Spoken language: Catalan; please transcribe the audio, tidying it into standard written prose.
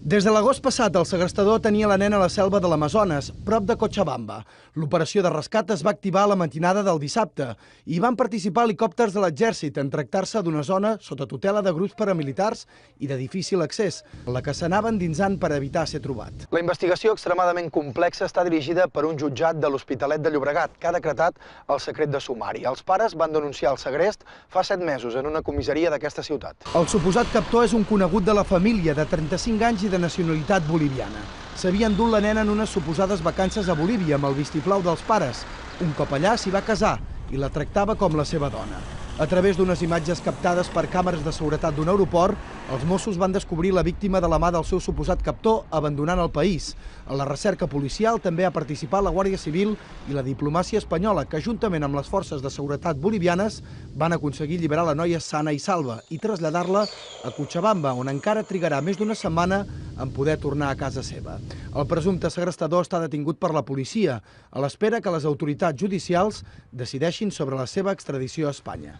Des de l'agost passat, el segrestador tenia la nena a la selva de l'Amazones, prop de Cochabamba. L'operació de rescat es va activar a la matinada del dissabte i van participar helicòpters de l'exèrcit en tractar-se d'una zona sota tutela de grups paramilitars i de difícil accés, en la que s'anaven endinsant per evitar ser trobat. La investigació extremadament complexa està dirigida per un jutjat de l'Hospitalet de Llobregat, que ha decretat el secret de sumari. Els pares van denunciar el segrest fa 7 mesos en una comissaria d'aquesta ciutat. El suposat captor és un conegut de la família, de 35 anys i de nacionalitat boliviana. S'havia endut la nena en unes suposades vacances a Bolívia amb el vistiplau dels pares. Un cop allà s'hi va casar i la tractava com la seva dona. A través d'unes imatges captades per càmeres de seguretat d'un aeroport, els Mossos van descobrir la víctima de la mà del seu suposat captor abandonant el país. En la recerca policial també ha participat la Guàrdia Civil i la diplomàcia espanyola, que juntament amb les forces de seguretat bolivianes van aconseguir alliberar la noia sana i salva i traslladar-la a Cochabamba, on encara trigarà més d'una setmana en poder tornar a casa seva. El presumpte segrestador està detingut per la policia, a l'espera que les autoritats judicials decideixin sobre la seva extradició a Espanya.